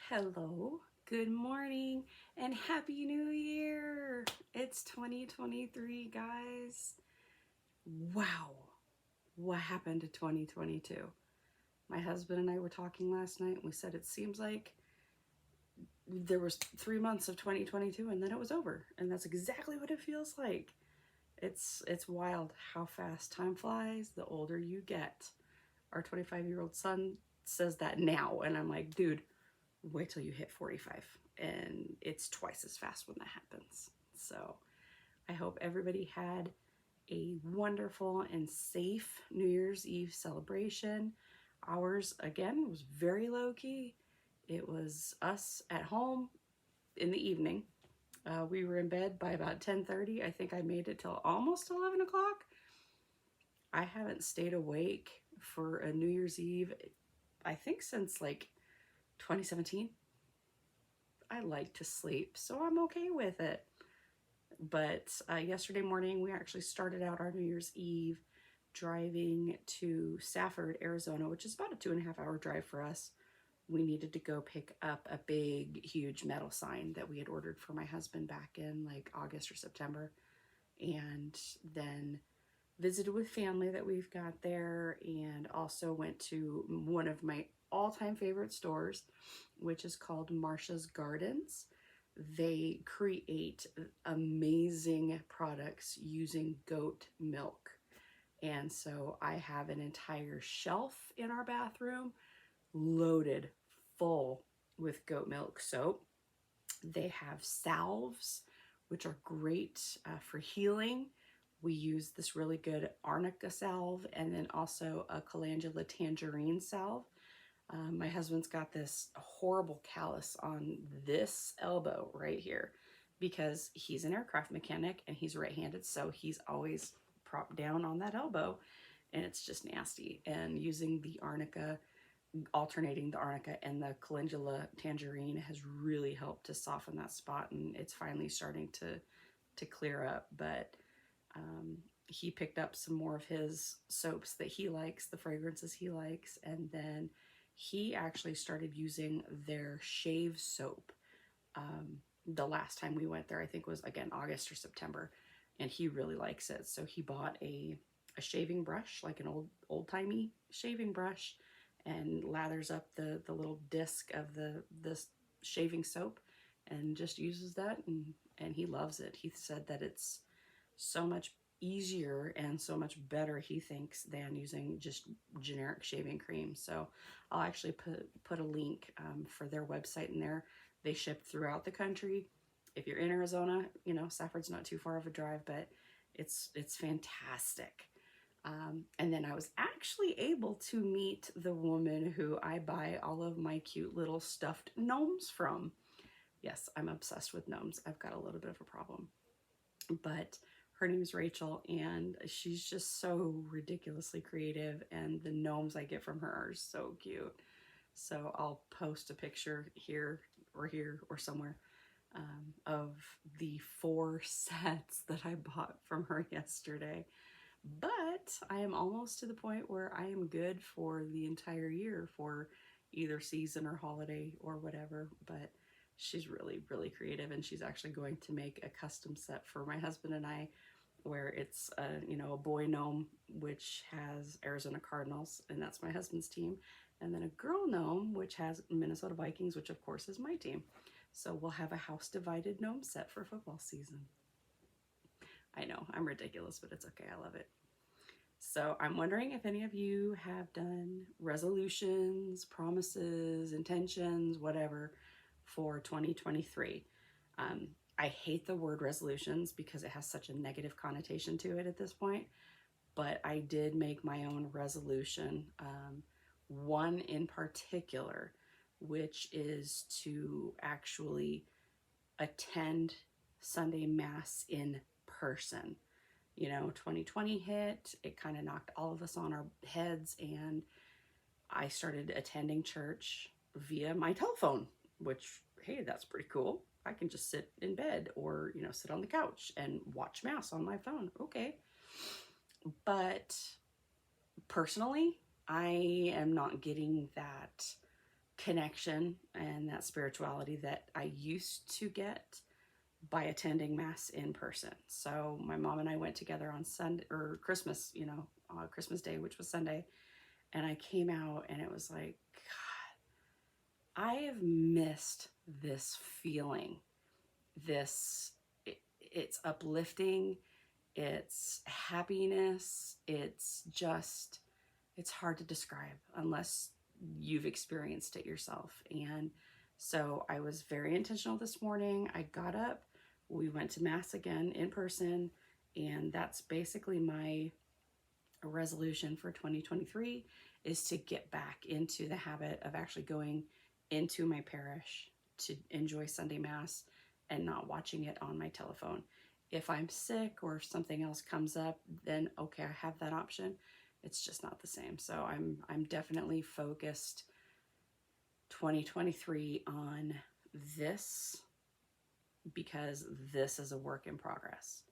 Hello, good morning, and Happy New Year! It's 2023, guys. Wow, what happened to 2022? My husband and I were talking last night, and we said it seems like there was 3 months of 2022 and then it was over, and that's exactly what it feels like. It's wild how fast time flies the older you get. Our 25-year-old son says that now, and I'm like, dude, wait till you hit 45 and it's twice as fast when that happens. So I hope everybody had a wonderful and safe New Year's Eve celebration. Ours, again, was very low key. It was us at home in the evening. We were in bed by about 10:30. I think I made it till almost 11 o'clock. I haven't stayed awake for a New Year's Eve, I think, since like 2017. I like to sleep, so I'm okay with it. But yesterday morning, we actually started out our New Year's Eve driving to Safford, Arizona, which is about a 2.5 hour drive for us. We needed to go pick up a big, huge metal sign that we had ordered for my husband back in like August or September. And then visited with family that we've got there, and also went to one of my all-time favorite stores, which is called Marsha's Gardens. They create amazing products using goat milk. And so I have an entire shelf in our bathroom loaded full with goat milk soap. They have salves, which are great for healing. We use this really good arnica salve, and then also a calendula tangerine salve. My husband's got this horrible callus on this elbow right here because he's an aircraft mechanic and he's right-handed, so he's always propped down on that elbow, and it's just nasty. And using the arnica, alternating the arnica and the calendula tangerine, has really helped to soften that spot, and it's finally starting to clear up. But he picked up some more of his soaps that he likes, the fragrances he likes, and then he actually started using their shave soap. The last time we went there, I think, was again August or September, and he really likes it. So he bought a shaving brush, like an old-timey shaving brush, and lathers up the little disc of the shaving soap and just uses that, and he loves it. He said that it's so much easier and so much better, he thinks, than using just generic shaving cream. So I'll actually put a link for their website in there. They ship throughout the country. If you're in Arizona, you know, Safford's not too far of a drive, but it's fantastic. And then I was actually able to meet the woman who I buy all of my cute little stuffed gnomes from. Yes, I'm obsessed with gnomes. I've got a little bit of a problem. But her name is Rachel, and she's just so ridiculously creative, and the gnomes I get from her are so cute. So I'll post a picture here or somewhere of the 4 sets that I bought from her yesterday. But I am almost to the point where I am good for the entire year for either season or holiday or whatever. But she's really, really creative, and she's actually going to make a custom set for my husband and I, where it's a boy gnome, which has Arizona Cardinals, and that's my husband's team, and then a girl gnome, which has Minnesota Vikings, which of course is my team. So we'll have a house divided gnome set for football season. I know, I'm ridiculous, but it's okay. I love it. So I'm wondering if any of you have done resolutions, promises, intentions, whatever, for 2023. I hate the word resolutions because it has such a negative connotation to it at this point, but I did make my own resolution, one in particular, which is to actually attend Sunday Mass in person. You know, 2020 hit, it kind of knocked all of us on our heads, and I started attending church via my telephone, which, hey, that's pretty cool. I can just sit in bed or, sit on the couch and watch Mass on my phone. Okay. But personally, I am not getting that connection and that spirituality that I used to get by attending mass in person. So my mom and I went together on Sunday or Christmas, Christmas Day, which was Sunday, and I came out and it was like, God, I have missed this feeling. It's uplifting, it's happiness, it's hard to describe unless you've experienced it yourself. And so I was very intentional this morning. I got up, we went to mass again in person, and that's basically my resolution for 2023 is to get back into the habit of actually going into my parish to enjoy Sunday Mass and not watching it on my telephone. If I'm sick or if something else comes up, then okay, I have that option. It's just not the same. So I'm definitely focused 2023 on this because this is a work in progress.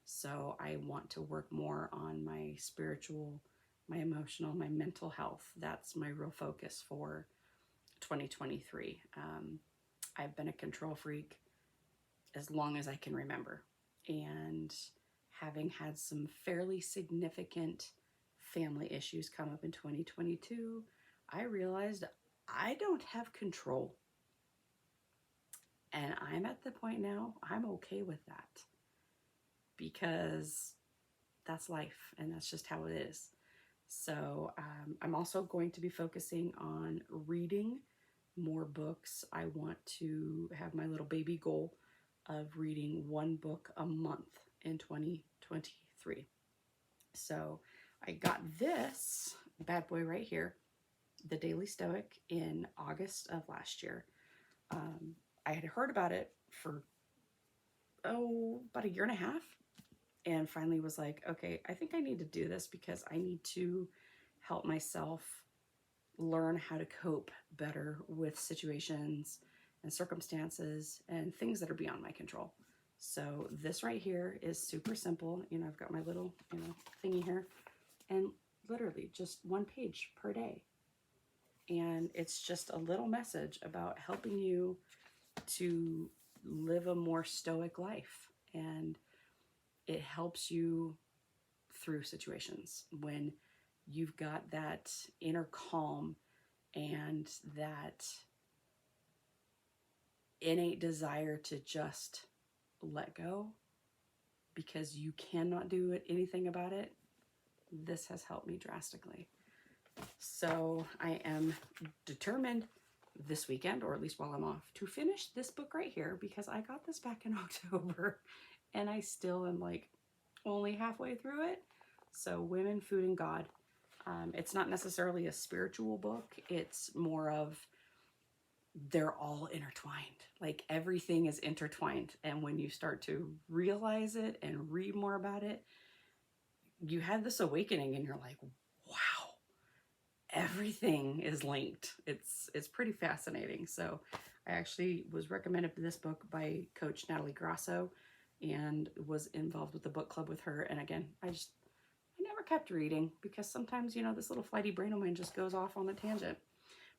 So I want to work more on my spiritual, my emotional, my mental health. That's my real focus for 2023. I've been a control freak as long as I can remember. And having had some fairly significant family issues come up in 2022, I realized I don't have control. And I'm at the point now, I'm okay with that because that's life and that's just how it is. So I'm also going to be focusing on reading more books. I want to have my little baby goal of reading one book a month in 2023. So I got this bad boy right here, The Daily Stoic, in August of last year. I had heard about it for, about a year and a half, and finally was like, okay, I think I need to do this because I need to help myself learn how to cope better with situations and circumstances and things that are beyond my control. So this right here is super simple. I've got my little, thingy here, and literally just one page per day. And it's just a little message about helping you to live a more stoic life. And it helps you through situations when you've got that inner calm and that innate desire to just let go because you cannot do anything about it. This has helped me drastically. So I am determined this weekend, or at least while I'm off, to finish this book right here because I got this back in October and I still am like only halfway through it. So Women, Food, and God. It's not necessarily a spiritual book. It's more of they're all intertwined. Like everything is intertwined. And when you start to realize it and read more about it, you have this awakening and you're like, wow, everything is linked. It's pretty fascinating. So I actually was recommended this book by Coach Natalie Grasso and was involved with the book club with her. And again, I never kept reading because sometimes, this little flighty brain of mine just goes off on a tangent.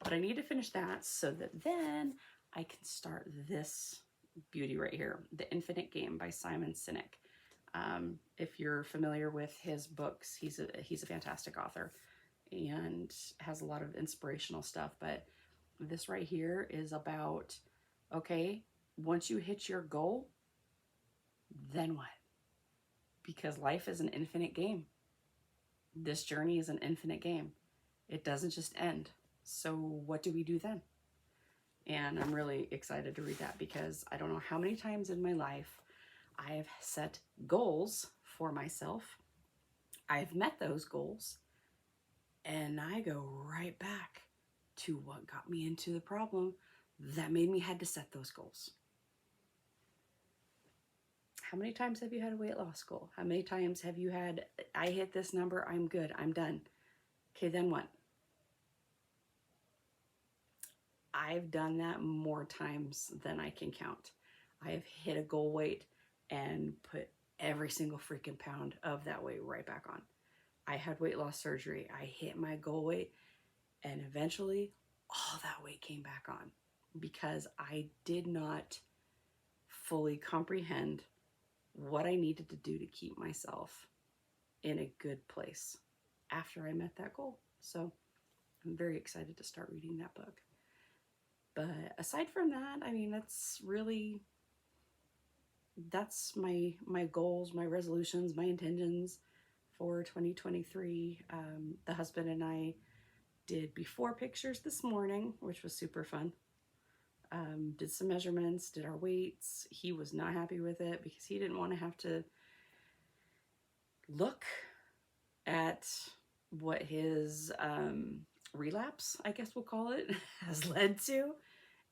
But I need to finish that so that then I can start this beauty right here, The Infinite Game by Simon Sinek. If you're familiar with his books, he's a fantastic author and has a lot of inspirational stuff. But this right here is about, okay, once you hit your goal, then what? Because life is an infinite game. This journey is an infinite game. It doesn't just end. So what do we do then? And I'm really excited to read that because I don't know how many times in my life I have set goals for myself. I've met those goals and I go right back to what got me into the problem that made me had to set those goals. How many times have you had a weight loss goal? How many times have you had, I hit this number, I'm good, I'm done. Okay, then what? I've done that more times than I can count. I have hit a goal weight and put every single freaking pound of that weight right back on. I had weight loss surgery. I hit my goal weight and eventually all that weight came back on because I did not fully comprehend what I needed to do to keep myself in a good place after I met that goal. So I'm very excited to start reading that book. But aside from that, I mean, that's my goals, my resolutions, my intentions for 2023. The husband and I did before pictures this morning, which was super fun. Did some measurements, did our weights. He was not happy with it because he didn't want to have to look at what his relapse, I guess we'll call it, has led to.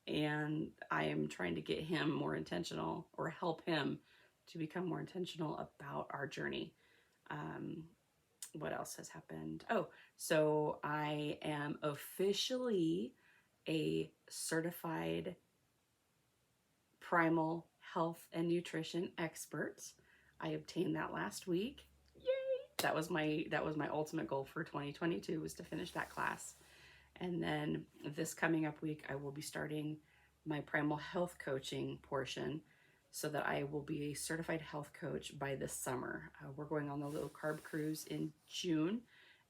And I am trying to get him more intentional, or help him to become more intentional about our journey. What else has happened? Oh, so I am officially a certified primal health and nutrition expert. I obtained that last week. Yay! That was my ultimate goal for 2022, was to finish that class. And then this coming up week, I will be starting my primal health coaching portion so that I will be a certified health coach by this summer. We're going on the low carb cruise in June,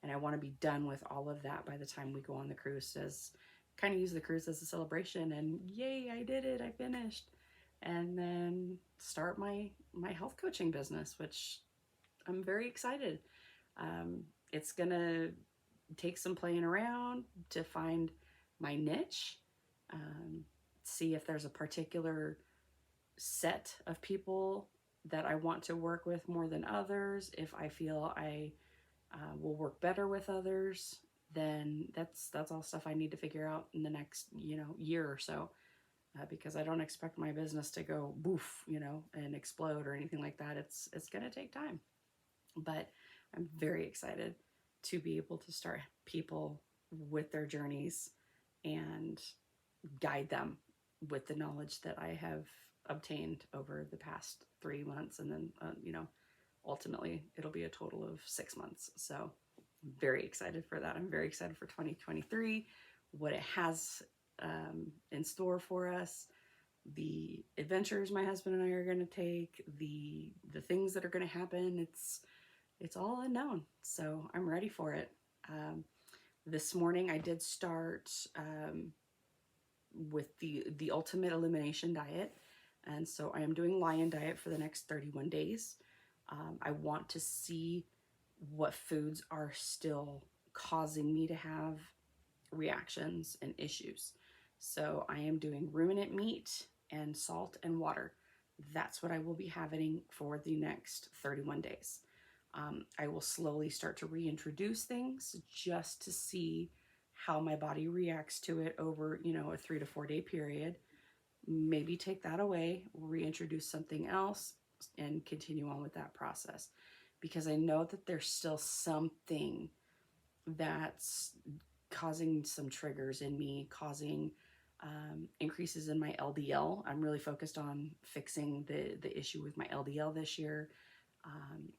and I want to be done with all of that by the time we go on the cruise. As kind of use the cruise as a celebration, and yay, I did it, I finished. And then start my health coaching business, which I'm very excited. It's gonna take some playing around to find my niche, see if there's a particular set of people that I want to work with more than others. If I feel I will work better with others, then that's all stuff I need to figure out in the next year or so, because I don't expect my business to go boof, and explode or anything like that. It's gonna take time, but I'm very excited to be able to start people with their journeys and guide them with the knowledge that I have obtained over the past 3 months. And then, ultimately it'll be a total of 6 months. So I'm very excited for that. I'm very excited for 2023, what it has in store for us, the adventures my husband and I are going to take, the things that are going to happen. It's all unknown, so I'm ready for it. This morning I did start with the ultimate elimination diet, and so I am doing lion diet for the next 31 days. I want to see what foods are still causing me to have reactions and issues. So I am doing ruminant meat and salt and water. That's what I will be having for the next 31 days. I will slowly start to reintroduce things just to see how my body reacts to it over, a 3 to 4 day period. Maybe take that away, reintroduce something else, and continue on with that process. Because I know that there's still something that's causing some triggers in me, causing increases in my LDL. I'm really focused on fixing the issue with my LDL this year.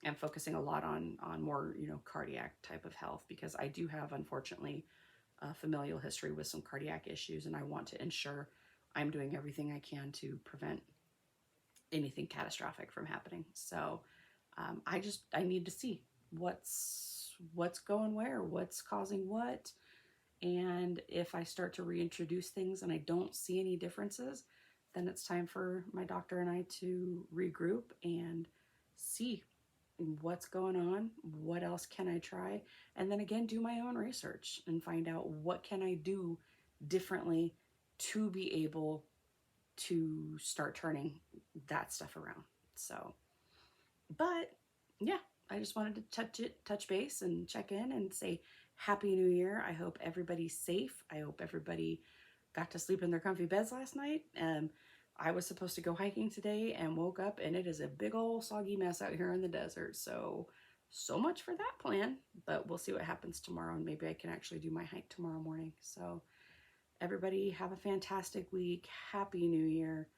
And focusing a lot on more, cardiac type of health, because I do have, unfortunately, a familial history with some cardiac issues, and I want to ensure I'm doing everything I can to prevent anything catastrophic from happening. So I need to see what's going where, what's causing what. And if I start to reintroduce things and I don't see any differences, then it's time for my doctor and I to regroup and see what's going on, what else can I try, and then again do my own research and find out what can I do differently to be able to start turning that stuff around. So, but yeah, I just wanted to touch base and check in and say Happy New Year. I hope everybody's safe. I hope everybody got to sleep in their comfy beds last night. I was supposed to go hiking today and woke up and it is a big old soggy mess out here in the desert. So much for that plan, but we'll see what happens tomorrow, and maybe I can actually do my hike tomorrow morning. So everybody have a fantastic week. Happy New Year.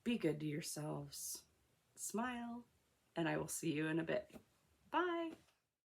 Be good to yourselves. Smile, and I will see you in a bit. Bye.